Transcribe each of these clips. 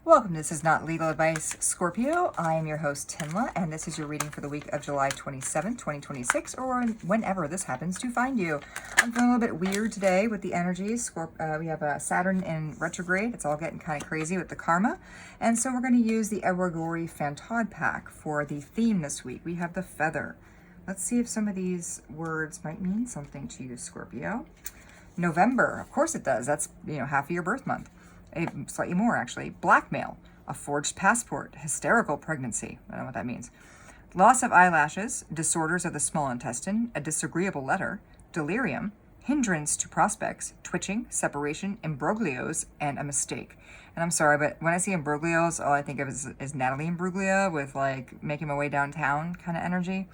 Welcome. This is not legal advice, Scorpio. I am your host, TINLA, and this is your reading for the week of July 27th, 2026, or whenever this happens to find you. I'm feeling a little bit weird today with the energies. We have Saturn in retrograde. It's all getting kind of crazy with the karma. And so we're going to use the Gorey Fantod pack for the theme this week. We have the feather. Let's see if some of these words might mean something to you, Scorpio. November, of course it does. That's, half of your birth month. Slightly more, actually. Blackmail, a forged passport, hysterical pregnancy. I don't know what that means. Loss of eyelashes, disorders of the small intestine, a disagreeable letter, delirium, hindrance to prospects, twitching, separation, imbroglios, and a mistake. And I'm sorry, but when I see imbroglios, all I think of is Natalie Imbruglia with like making my way downtown kind of energy.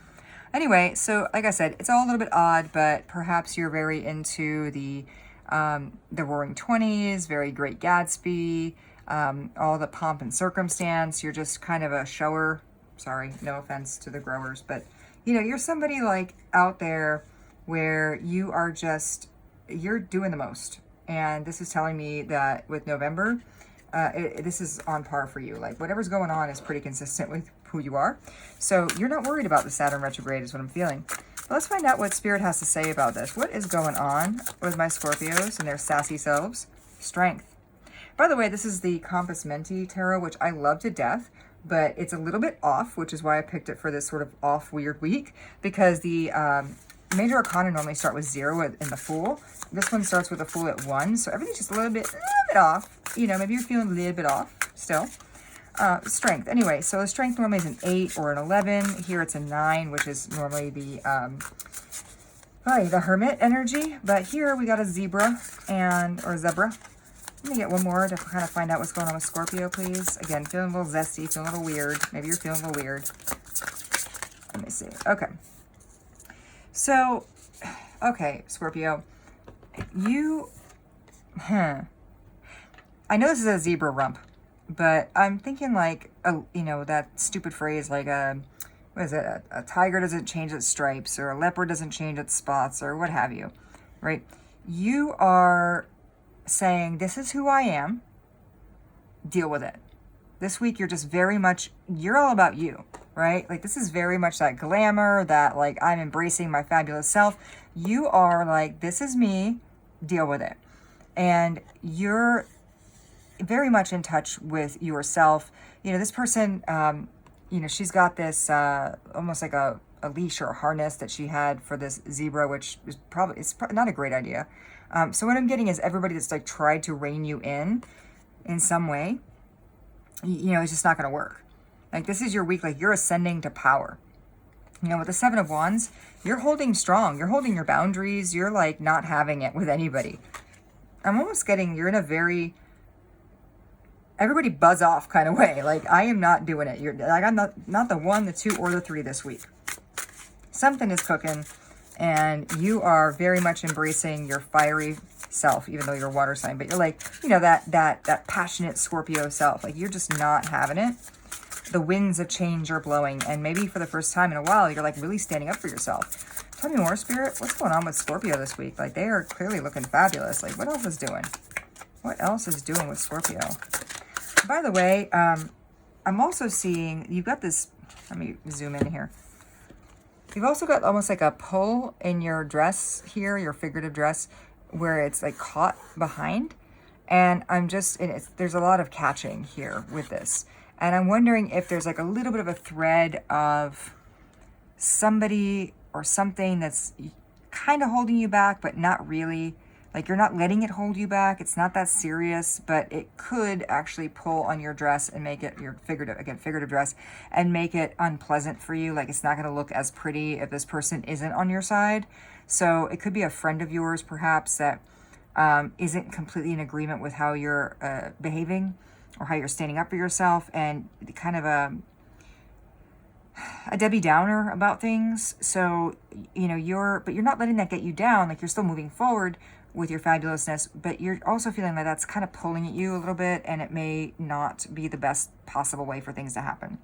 Anyway, so like I said, it's all a little bit odd, but perhaps you're very into the Roaring 20s, very Great Gatsby, all the pomp and circumstance. You're just kind of a shower. Sorry, no offense to the growers, but you're somebody like out there where you are you're doing the most. And this is telling me that with November, this is on par for you. Like whatever's going on is pretty consistent with who you are. So you're not worried about the Saturn retrograde is what I'm feeling. Let's find out what Spirit has to say about this. What is going on with my Scorpios and their sassy selves? Strength. By the way, this is the Compos Mentis tarot, which I love to death, but it's a little bit off, which is why I picked it for this sort of off weird week, because the major arcana normally start with 0 in the Fool. This one starts with a Fool at 1, so everything's just a little bit off. Maybe you're feeling a little bit off still. Strength. Anyway, so the strength normally is an 8 or an 11. Here it's a 9, which is normally the hermit energy. But here we got a zebra or zebra. Let me get one more to kind of find out what's going on with Scorpio, please. Again, feeling a little zesty, feeling a little weird. Maybe you're feeling a little weird. Let me see. Okay. So, okay, Scorpio, I know this is a zebra rump. But I'm thinking like, that stupid phrase like, what is it? A tiger doesn't change its stripes, or a leopard doesn't change its spots, or what have you, right? You are saying, this is who I am, deal with it. This week, you're just you're all about you, right? Like, this is very much that glamour, that like, I'm embracing my fabulous self. You are like, this is me, deal with it. And you're very much in touch with yourself. This person, she's got this almost like a leash or a harness that she had for this zebra, which is probably not a great idea. So what I'm getting is everybody that's like tried to rein you in some way, it's just not going to work. Like, this is your week, like you're ascending to power. With the 7 of Wands, you're holding strong. You're holding your boundaries. You're like not having it with anybody. I'm almost getting, you're in a very everybody buzz off kind of way. Like, I am not doing it. You're like, I'm not the 1, the 2, or the 3 this week. Something is cooking, and you are very much embracing your fiery self, even though you're a water sign. But you're like, that passionate Scorpio self. Like, you're just not having it. The winds of change are blowing, and maybe for the first time in a while, you're like really standing up for yourself. Tell me more, Spirit. What's going on with Scorpio this week? Like, they are clearly looking fabulous. Like, what else is doing? What else is doing with Scorpio? By the way, I'm also seeing, you've got this, let me zoom in here. You've also got almost like a pull in your dress here, your figurative dress, where it's like caught behind. And there's a lot of catching here with this. And I'm wondering if there's like a little bit of a thread of somebody or something that's kind of holding you back, but not really. Like, you're not letting it hold you back. It's not that serious, but it could actually pull on your dress and make it, your figurative dress, and make it unpleasant for you. Like, it's not going to look as pretty if this person isn't on your side. So it could be a friend of yours, perhaps, that isn't completely in agreement with how you're behaving or how you're standing up for yourself, and kind of a Debbie Downer about things. So, you're not letting that get you down. Like, you're still moving forward with your fabulousness, but you're also feeling like that's kind of pulling at you a little bit, and it may not be the best possible way for things to happen.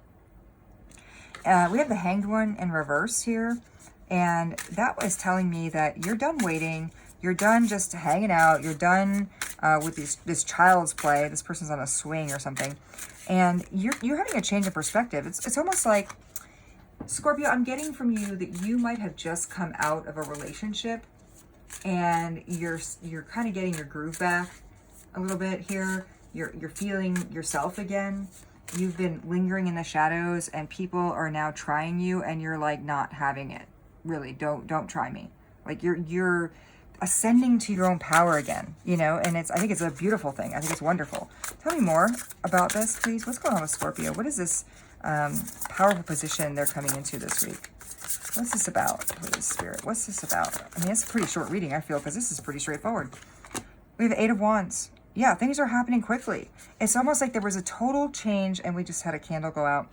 We have the Hanged One in reverse here, and that was telling me that you're done waiting, you're done just hanging out, you're done with this child's play. This person's on a swing or something, and you're having a change of perspective. It's almost like, Scorpio, I'm getting from you that you might have just come out of a relationship, and you're kind of getting your groove back a little bit here. You're feeling yourself again. You've been lingering in the shadows, and people are now trying you, and you're like not having it. Really, don't try me. Like you're ascending to your own power again, you know, and I think it's a beautiful thing. I think it's wonderful. Tell me more about this, please. What's going on with Scorpio? What is this powerful position they're coming into this week? What's this about, please, Spirit? What's this about? I mean, it's a pretty short reading, I feel, because this is pretty straightforward. We have Eight of Wands. Yeah, things are happening quickly. It's almost like there was a total change, and we just had a candle go out.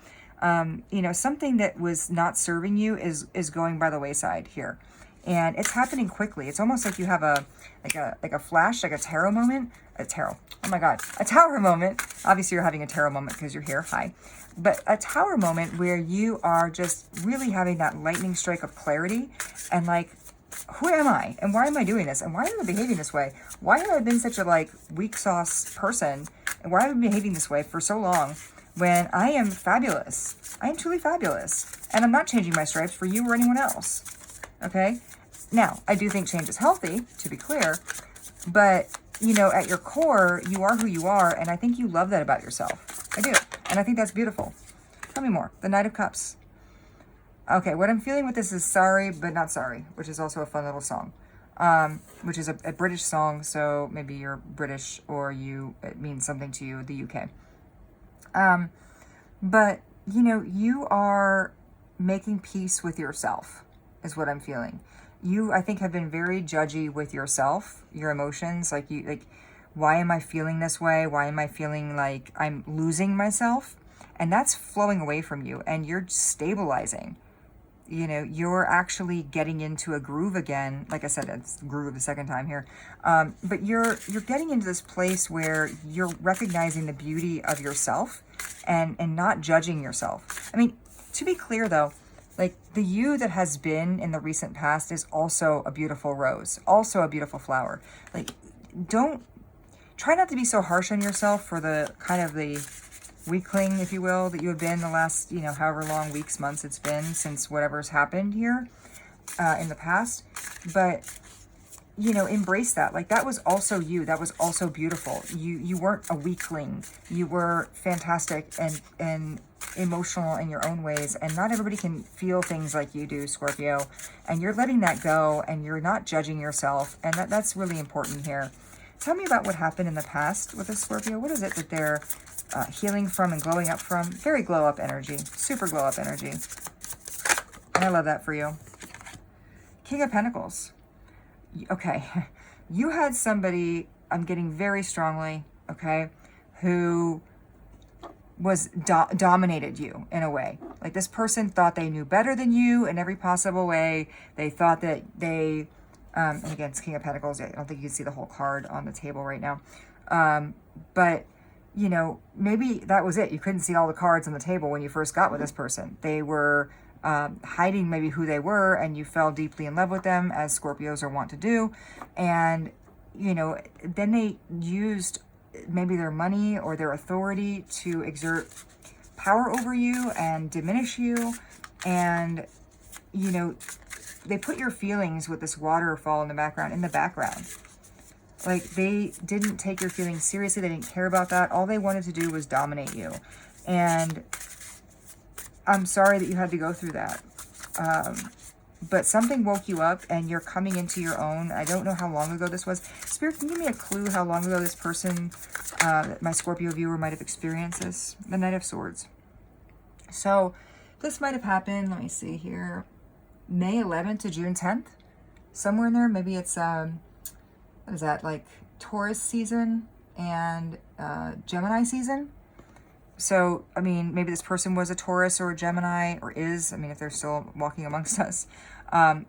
You know, something that was not serving you is going by the wayside here, and it's happening quickly. It's almost like you have a flash, like a tarot moment. A tarot. Oh my God, a tower moment. Obviously, you're having a tarot moment because you're here. Hi. But a tower moment where you are just really having that lightning strike of clarity, and like, who am I? And why am I doing this? And why am I behaving this way? Why have I been such a like weak sauce person? And why have I been behaving this way for so long when I am fabulous? I am truly fabulous. And I'm not changing my stripes for you or anyone else. Okay? Now, I do think change is healthy, to be clear. But, you know, at your core, you are who you are. And I think you love that about yourself. I do. And I think that's beautiful. Tell me more. The Knight of Cups. Okay, what I'm feeling with this is Sorry But Not Sorry, which is also a fun little song, which is a British song, so maybe you're British or it means something to you, the UK. But, you know, you are making peace with yourself, is what I'm feeling. You, I think, have been very judgy with yourself, your emotions, like, why am I feeling this way? Why am I feeling like I'm losing myself? And that's flowing away from you, and you're stabilizing. You know, you're actually getting into a groove again. Like I said, it's groove the second time here. But you're getting into this place where you're recognizing the beauty of yourself and not judging yourself. I mean, to be clear though, like the you that has been in the recent past is also a beautiful rose, also a beautiful flower. Like, try not to be so harsh on yourself for the kind of the weakling, if you will, that you have been the last, you know, however long, weeks, months it's been since whatever's happened here in the past. But, you know, embrace that. Like, that was also you. That was also beautiful. You weren't a weakling. You were fantastic and emotional in your own ways. And not everybody can feel things like you do, Scorpio. And you're letting that go, and you're not judging yourself. And that's really important here. Tell me about what happened in the past with a Scorpio. What is it that they're healing from and glowing up from? Very glow up energy, super glow up energy. And I love that for you. King of Pentacles. Okay, you had somebody, I'm getting very strongly, okay, who was dominated you in a way. Like, this person thought they knew better than you in every possible way. They thought that they, and again, it's King of Pentacles. I don't think you can see the whole card on the table right now. But you know, maybe that was it. You couldn't see all the cards on the table when you first got with this person. They were hiding maybe who they were, and you fell deeply in love with them, as Scorpios are wont to do. And, you know, then they used maybe their money or their authority to exert power over you and diminish you. And, you know, they put your feelings with this waterfall in the background. Like, they didn't take your feelings seriously. They didn't care about that. All they wanted to do was dominate you. And I'm sorry that you had to go through that. But something woke you up, and you're coming into your own. I don't know how long ago this was. Spirit, can you give me a clue how long ago this person, my Scorpio viewer, might have experienced this? The Knight of Swords. So this might have happened, let me see here, May 11th to June 10th. Somewhere in there. Maybe it's... what is that, like Taurus season and Gemini season? So, I mean, maybe this person was a Taurus or a Gemini, or is, I mean, if they're still walking amongst us,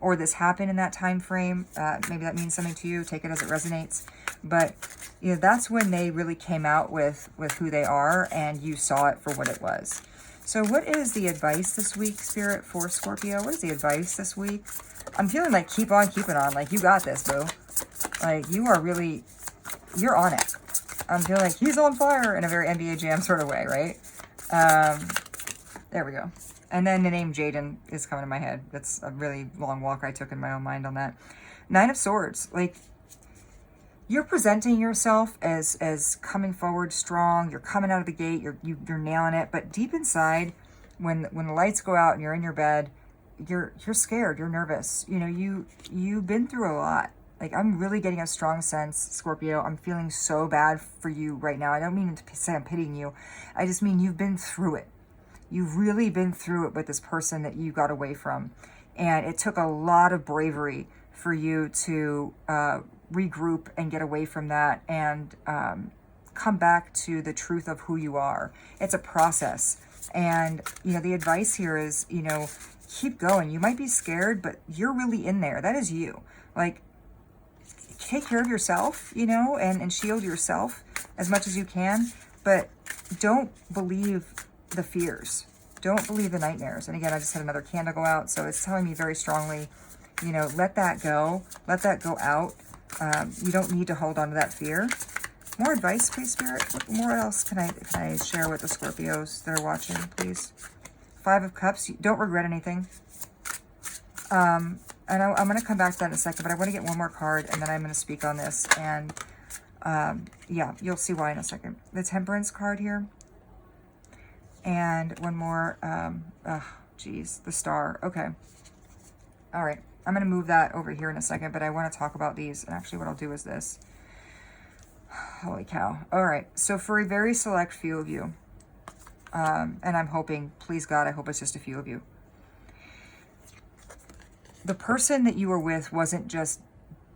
or this happened in that time frame. Maybe that means something to you. Take it as it resonates. But, you know, that's when they really came out with who they are, and you saw it for what it was. So what is the advice this week, Spirit, for Scorpio? What is the advice this week? I'm feeling like keep on keeping on. Like, you got this, boo. Like, you are really you're on it. I'm feeling like he's on fire in a very NBA Jam sort of way, right? There we go. And then the name Jaden is coming to my head. That's a really long walk I took in my own mind on that. 9 of Swords. Like, you're presenting yourself as coming forward strong. You're coming out of the gate. You're nailing it. But deep inside, when the lights go out and you're in your bed, you're scared. You're nervous. You know, you've been through a lot. Like, I'm really getting a strong sense, Scorpio. I'm feeling so bad for you right now. I don't mean to say I'm pitying you. I just mean you've been through it. You've really been through it with this person that you got away from. And it took a lot of bravery for you to regroup and get away from that and come back to the truth of who you are. It's a process. And, you know, the advice here is, you know, keep going. You might be scared, but you're really in there. That is you. Like, take care of yourself, you know, and shield yourself as much as you can. But don't believe the fears. Don't believe the nightmares. And again, I just had another candle go out. So it's telling me very strongly, you know, let that go. Let that go out. You don't need to hold on to that fear. More advice, please, Spirit. What more else can I share with the Scorpios that are watching, please? 5 of Cups. Don't regret anything. And I'm going to come back to that in a second, but I want to get one more card, and then I'm going to speak on this. And, yeah, you'll see why in a second. The Temperance card here. And one more. Geez, the Star. Okay. All right. I'm going to move that over here in a second, but I want to talk about these. And actually what I'll do is this. Holy cow. All right. So for a very select few of you, and I'm hoping, please God, I hope it's just a few of you. The person that you were with wasn't just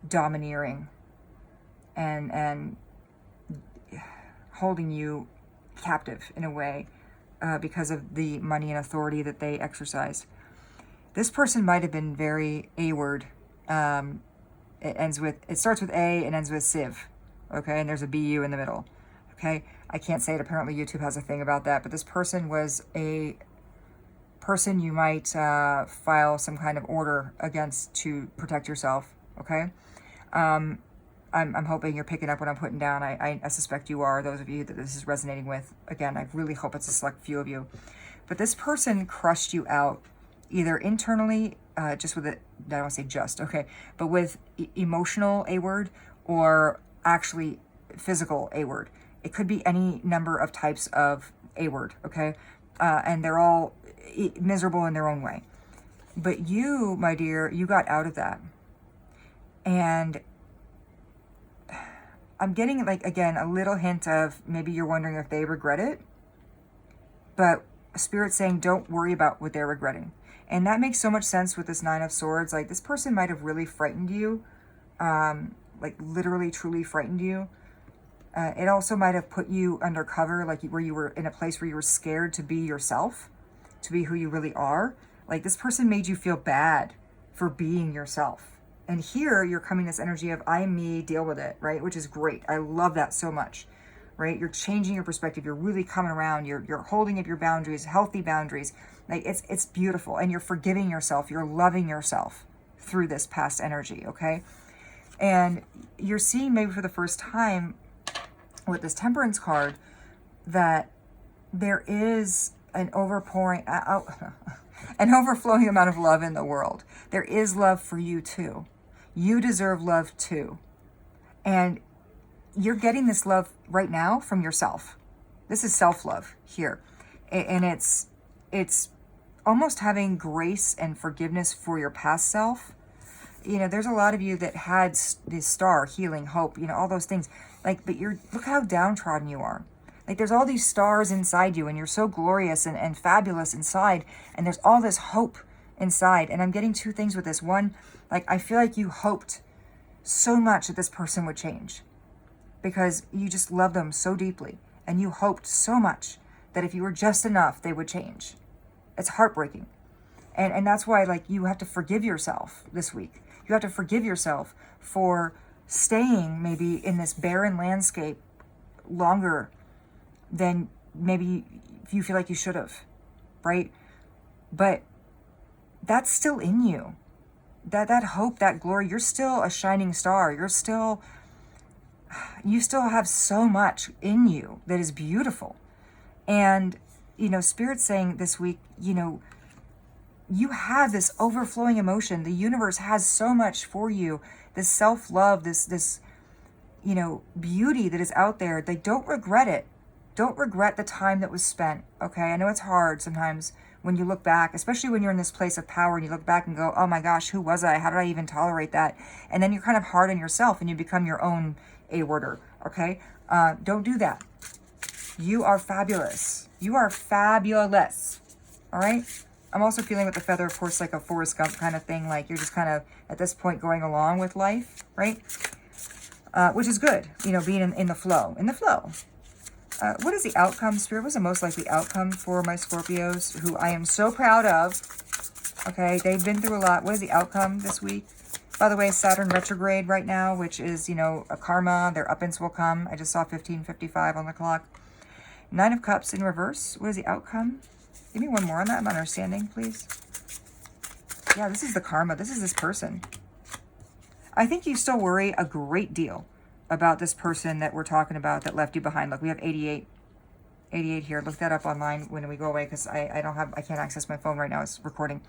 domineering and holding you captive in a way because of the money and authority that they exercised. This person might have been very A-word. It starts with A and ends with Civ. Okay, and there's a BU in the middle. Okay, I can't say it. Apparently YouTube has a thing about that. But this person was a person you might file some kind of order against to protect yourself. Okay, I'm hoping you're picking up what I'm putting down. I suspect you are. Those of you that this is resonating with. Again, I really hope it's a select few of you. But this person crushed you out, either internally, just with it. I don't want to say just. Okay, but with emotional A-word or actually physical A-word. It could be any number of types of A-word, okay? And they're all miserable in their own way. But you, my dear, you got out of that. And I'm getting, like, again, a little hint of maybe you're wondering if they regret it. But Spirit's saying don't worry about what they're regretting. And that makes so much sense with this 9 of Swords. Like, this person might have really frightened you. Like literally truly frightened you. It also might have put you undercover, like where you were in a place where you were scared to be yourself, to be who you really are. Like, this person made you feel bad for being yourself. And here you're coming this energy of I'm me, deal with it, right? Which is great. I love that so much, right? You're changing your perspective. You're really coming around. You're holding up your boundaries, healthy boundaries. Like, it's beautiful. And you're forgiving yourself. You're loving yourself through this past energy, okay? And you're seeing maybe for the first time with this Temperance card that there is an overpouring, an overflowing amount of love in the world. There is love for you too. You deserve love too. And you're getting this love right now from yourself. This is self-love here. And it's almost having grace and forgiveness for your past self. You know, there's a lot of you that had this star, healing, hope, you know, all those things. Like, but look how downtrodden you are. Like, there's all these stars inside you, and you're so glorious and fabulous inside. And there's all this hope inside. And I'm getting two things with this. One, like, I feel like you hoped so much that this person would change because you just love them so deeply. And you hoped so much that if you were just enough, they would change. It's heartbreaking. And that's why, like, you have to forgive yourself this week. You have to forgive yourself for staying maybe in this barren landscape longer than maybe you feel like you should have, right? But that's still in you. That hope, that glory, you're still a shining star. You're still you still have so much in you that is beautiful. And, you know, Spirit's saying this week, you know, you have this overflowing emotion. The universe has so much for you. This self-love, this, you know, beauty that is out there. They don't regret it. Don't regret the time that was spent. Okay. I know it's hard sometimes when you look back, especially when you're in this place of power and you look back and go, oh my gosh, who was I? How did I even tolerate that? And then you're kind of hard on yourself and you become your own A-worder. Okay. Don't do that. You are fabulous. You are fabulous. All right. I'm also feeling with the feather, of course, like a Forrest Gump kind of thing. Like you're just kind of at this point going along with life, right? Which is good, you know, being in the flow. In the flow. What is the outcome, Spirit? What's the most likely outcome for my Scorpios, who I am so proud of? Okay, they've been through a lot. What is the outcome this week? By the way, Saturn retrograde right now, which is, you know, a karma. Their up-ins will come. I just saw 15:55 on the clock. 9 of Cups in reverse. What is the outcome? Give me one more on that. I'm not understanding, please. Yeah, this is the karma. This is this person. I think you still worry a great deal about this person that we're talking about that left you behind. Look, we have 88 here. Look that up online when we go away, because I can't access my phone right now. It's recording.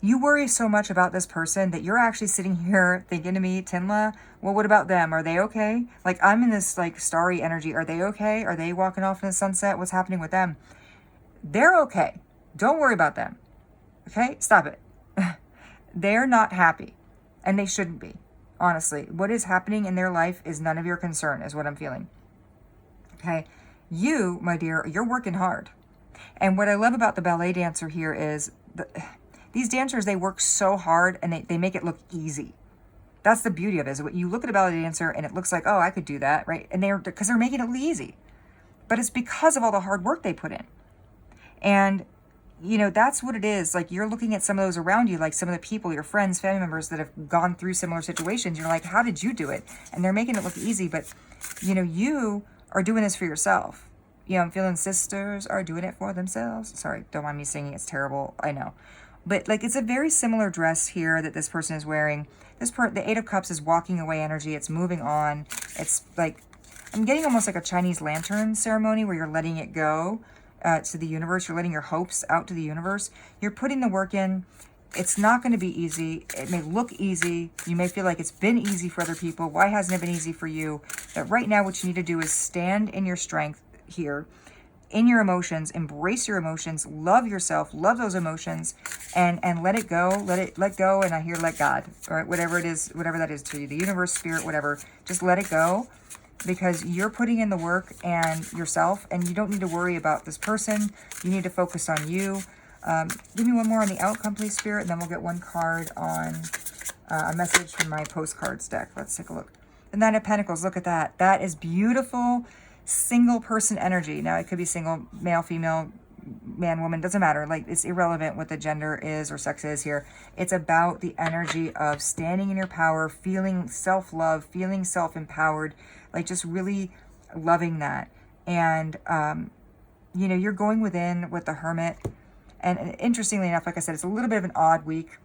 You worry so much about this person that you're actually sitting here thinking to me, TINLA, well, what about them? Are they okay? Like, I'm in this like starry energy. Are they okay? Are they walking off in the sunset? What's happening with them? They're okay. Don't worry about them. Okay? Stop it. They're not happy. And they shouldn't be. Honestly. What is happening in their life is none of your concern, is what I'm feeling. Okay? You, my dear, you're working hard. And what I love about the ballet dancer here is these dancers, they work so hard and they make it look easy. That's the beauty of it. Is you look at a ballet dancer and it looks like, oh, I could do that, right? And because they're making it look easy. But it's because of all the hard work they put in. And, you know, that's what it is. Like, you're looking at some of those around you, like some of the people, your friends, family members that have gone through similar situations. You're like, how did you do it? And they're making it look easy. But, you know, you are doing this for yourself. You know, I'm feeling sisters are doing it for themselves. Sorry, don't mind me singing. It's terrible. I know. But, like, it's a very similar dress here that this person is wearing. The 8 of Cups is walking away energy. It's moving on. It's like, I'm getting almost like a Chinese lantern ceremony where you're letting it go. To the universe. You're letting your hopes out to the universe. You're putting the work in. It's not going to be easy. It may look easy. You may feel like it's been easy for other people. Why hasn't it been easy for you? But right now what you need to do is stand in your strength here, in your emotions, embrace your emotions, love yourself, love those emotions, and let it go. Let go. And I hear let God, or whatever it is, whatever that is to you, the universe, spirit, whatever, just let it go. Because you're putting in the work and yourself, and you don't need to worry about this person. You need to focus on you. Give me one more on the outcome, please, Spirit, and then we'll get one card on a message from my postcards deck. Let's take a look. The 9 of Pentacles, look at that. That is beautiful single person energy. Now, it could be single, male, female, man, woman, doesn't matter. Like, it's irrelevant what the gender is or sex is here. It's about the energy of standing in your power, feeling self-love, feeling self-empowered, like just really loving that. And, you know, you're going within with the Hermit. And interestingly enough, like I said, it's a little bit of an odd week.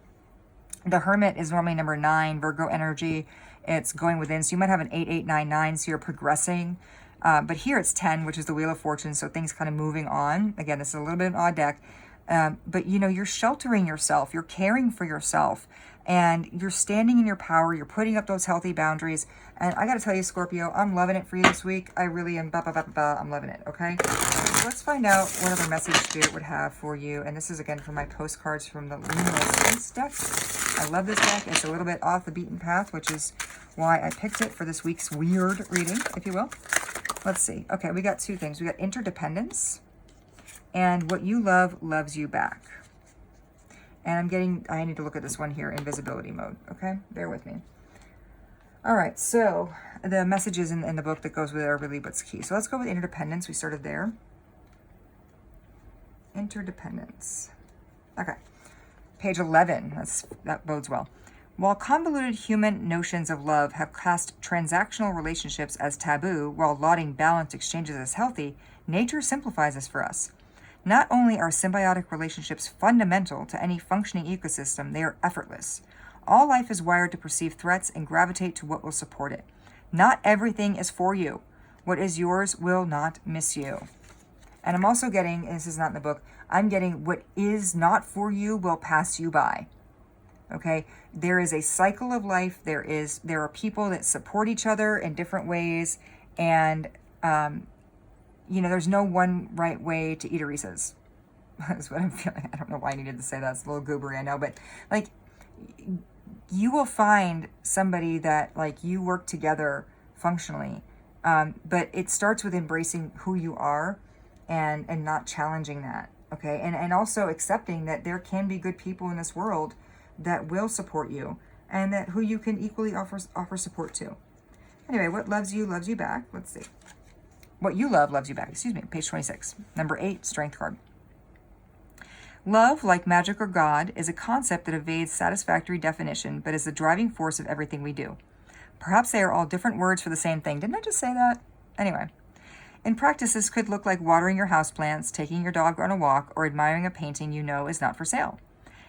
The Hermit is normally number 9, Virgo energy. It's going within. So you might have an 8, 8, 9, 9. So you're progressing. But here it's 10, which is the Wheel of Fortune. So things kind of moving on. Again, this is a little bit of an odd deck. But, you know, you're sheltering yourself. You're caring for yourself. And you're standing in your power. You're putting up those healthy boundaries. And I got to tell you, Scorpio, I'm loving it for you this week. I really am. I'm loving it, okay? So let's find out what other message Spirit would have for you. And this is, again, from my postcards from the Liminal Space deck. I love this deck. It's a little bit off the beaten path, which is why I picked it for this week's weird reading, if you will. Let's see. Okay, we got 2 things. We got interdependence and what you love loves you back. And I need to look at this one here, invisibility mode. Okay, bear with me. All right, so the messages in the book that goes with it are really what's key. So let's go with interdependence. We started there. Interdependence. Okay, page 11. That bodes well. While convoluted human notions of love have cast transactional relationships as taboo while lauding balanced exchanges as healthy, nature simplifies this for us. Not only are symbiotic relationships fundamental to any functioning ecosystem, they are effortless. All life is wired to perceive threats and gravitate to what will support it. Not everything is for you. What is yours will not miss you. And I'm also getting, and this is not in the book, I'm getting what is not for you will pass you by. Okay? There is a cycle of life. There are people that support each other in different ways. And, there's no one right way to eat a Reese's. That's what I'm feeling. I don't know why I needed to say that. It's a little goobery, I know. But, like, you will find somebody that, like, you work together functionally. But it starts with embracing who you are and not challenging that. Okay? And also accepting that there can be good people in this world that will support you and that who you can equally offer support to. Anyway, what loves you back. Let's see. What you love loves you back. Excuse me. Page 26. Number 8, Strength card. Love, like magic or God, is a concept that evades satisfactory definition, but is the driving force of everything we do. Perhaps they are all different words for the same thing. Didn't I just say that? Anyway. In practice, this could look like watering your houseplants, taking your dog on a walk, or admiring a painting you know is not for sale.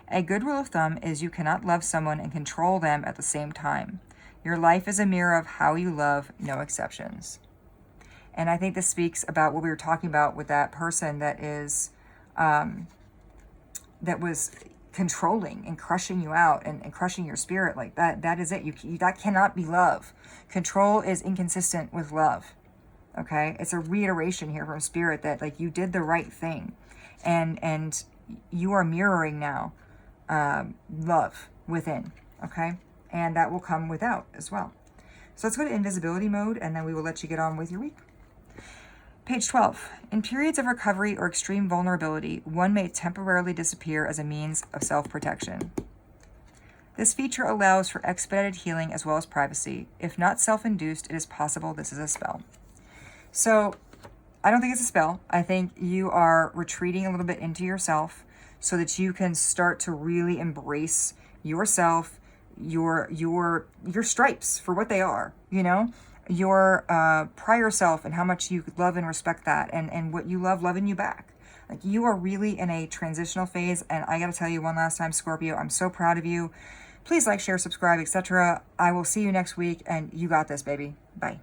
A good rule of thumb is you cannot love someone and control them at the same time. Your life is a mirror of how you love, no exceptions. And I think this speaks about what we were talking about with that person that is... that was controlling and crushing you out and crushing your spirit. Like that is it. That cannot be love. Control is inconsistent with love. Okay? It's a reiteration here from spirit that, like, you did the right thing. And you are mirroring now love within. Okay? And that will come without as well. So let's go to invisibility mode, and then we will let you get on with your week. Page 12. In periods of recovery or extreme vulnerability, one may temporarily disappear as a means of self-protection. This feature allows for expedited healing as well as privacy. If not self-induced, it is possible this is a spell. So, I don't think it's a spell. I think you are retreating a little bit into yourself so that you can start to really embrace yourself, your stripes for what they are, your prior self and how much you love and respect that, and what you love loving you back. Like, you are really in a transitional phase, and I gotta tell you one last time, Scorpio, I'm so proud of you. Please like, share, subscribe, etc. I will see you next week, and you got this, baby. Bye.